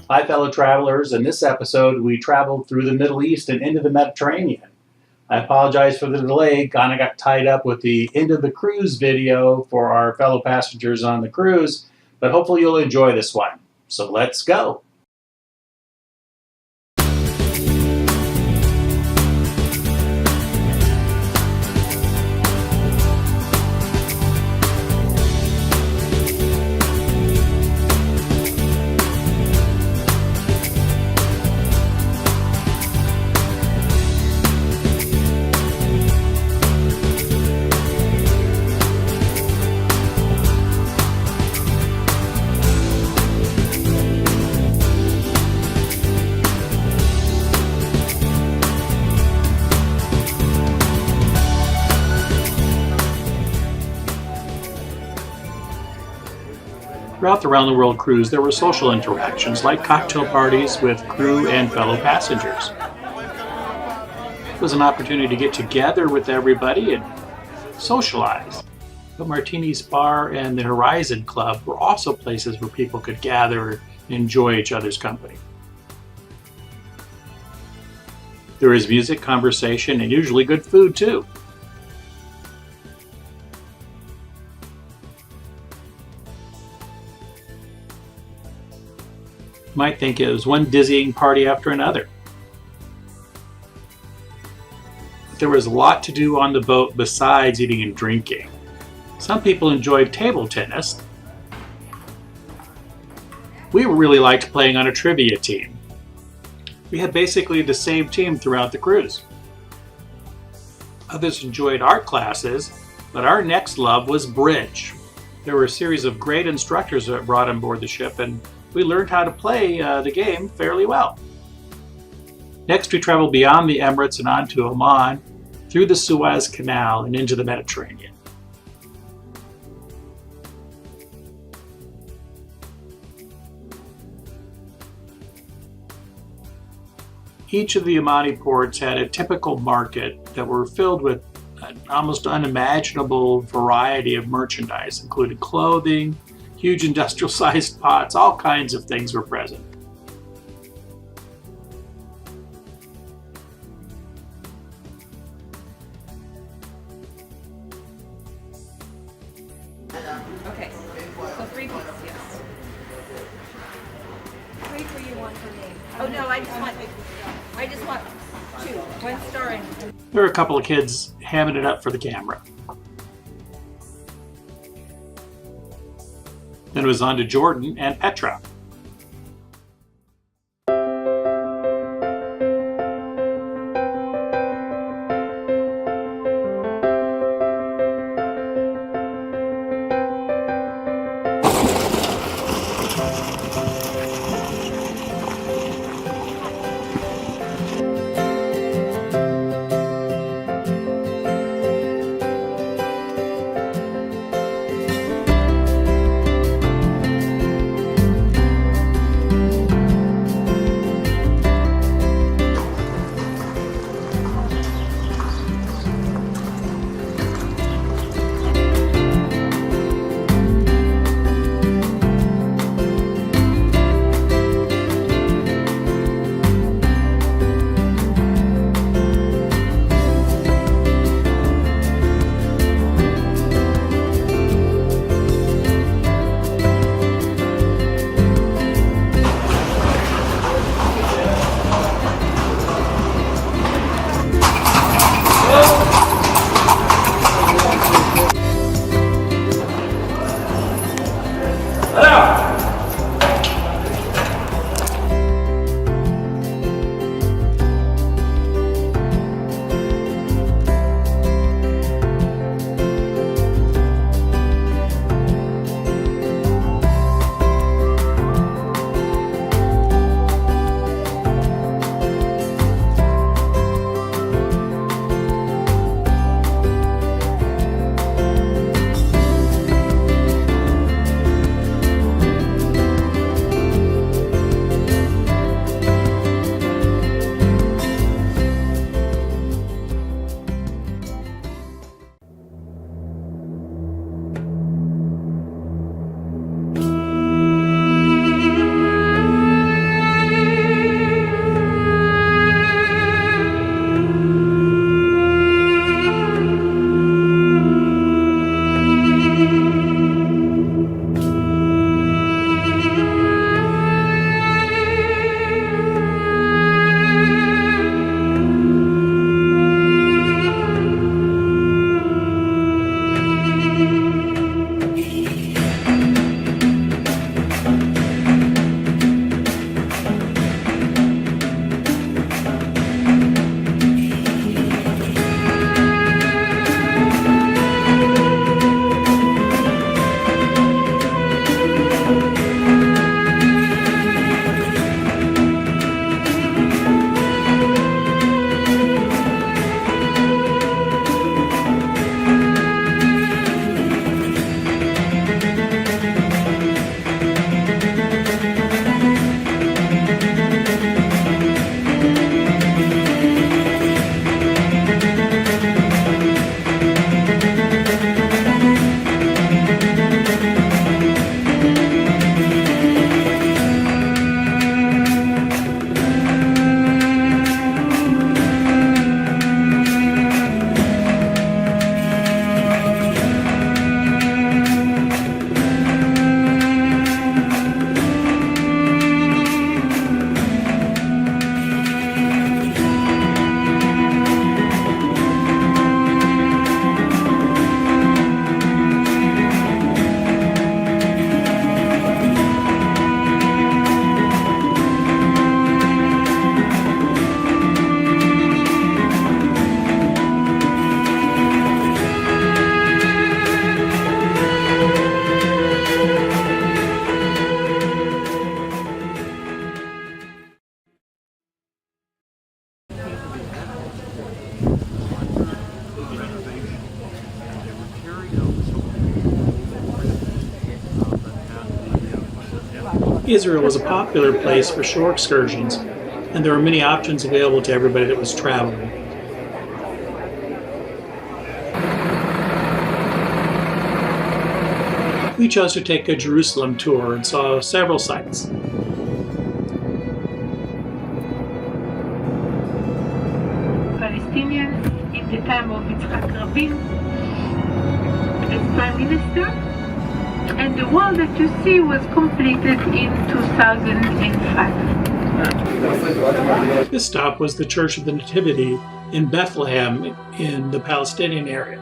Hi, fellow travelers. In this episode, we traveled through the Middle East and into the Mediterranean. I apologize for the delay. Kind of got tied up with the end of the cruise video for our fellow passengers on the cruise, but hopefully you'll enjoy this one. So let's go. Throughout the Round the World cruise, there were social interactions like cocktail parties with crew and fellow passengers. It was an opportunity to get together with everybody and socialize. The Martini's Bar and the Horizon Club were also places where people could gather and enjoy each other's company. There is music, conversation, and usually good food too. You might think it was one dizzying party after another. But there was a lot to do on the boat besides eating and drinking. Some people enjoyed table tennis. We really liked playing on a trivia team. We had basically the same team throughout the cruise. Others enjoyed art classes, but our next love was bridge. There were a series of great instructors that brought on board the ship, and we learned how to play the game fairly well. Next, we traveled beyond the Emirates and on to Oman, through the Suez Canal and into the Mediterranean. Each of the Omani ports had a typical market that were filled with an almost unimaginable variety of merchandise, including clothing, huge industrial-sized pots, all kinds of things were present. Okay, so 3 pieces, yes. 3 for you, 1 for me. Oh no, I just want 2. 1 star and There were a couple of kids hamming it up for the camera. Then it was on to Jordan and Petra. Israel was a popular place for shore excursions, and there were many options available to everybody that was traveling. We chose to take a Jerusalem tour and saw several sites. Palestinians in the time of Yitzhak Rabin as Prime Minister, and the wall that you see was completed in 2005. This stop was the Church of the Nativity in Bethlehem in the Palestinian area.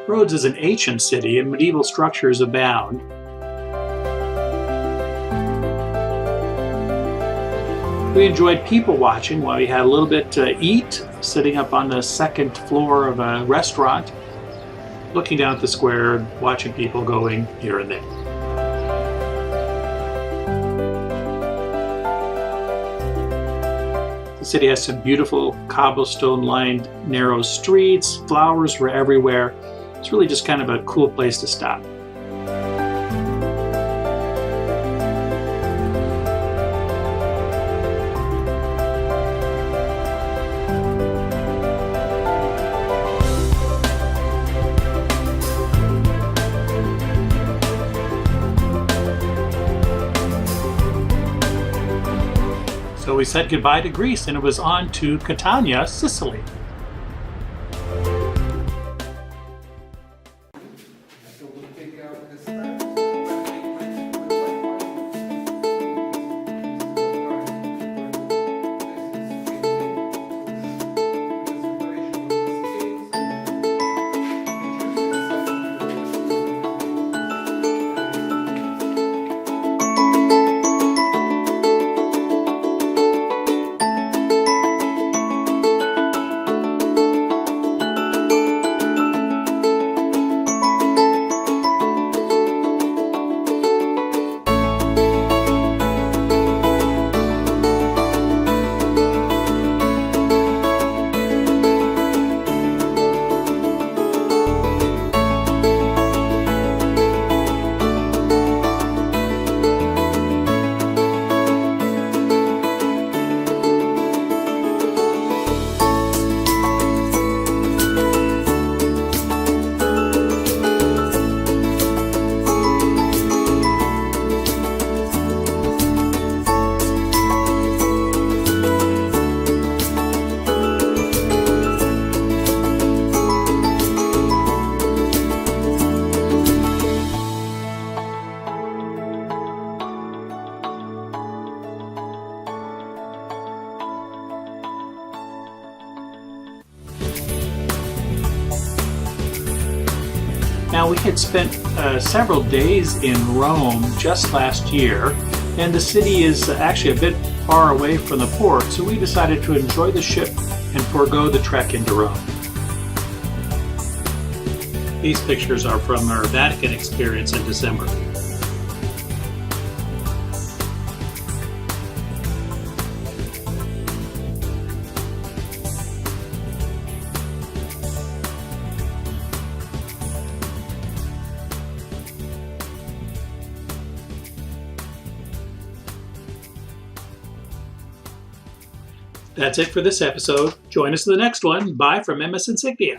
Rhodes is an ancient city and medieval structures abound. We enjoyed people watching while we had a little bit to eat, sitting up on the second floor of a restaurant, looking down at the square and watching people going here and there. The city has some beautiful cobblestone-lined narrow streets, flowers were everywhere. It's really just kind of a cool place to stop. So we said goodbye to Greece and it was on to Catania, Sicily. Now, we had spent several days in Rome just last year, and the city is actually a bit far away from the port, so we decided to enjoy the ship and forego the trek into Rome. These pictures are from our Vatican experience in December. That's it for this episode. Join us in the next one. Bye from MS Insignia.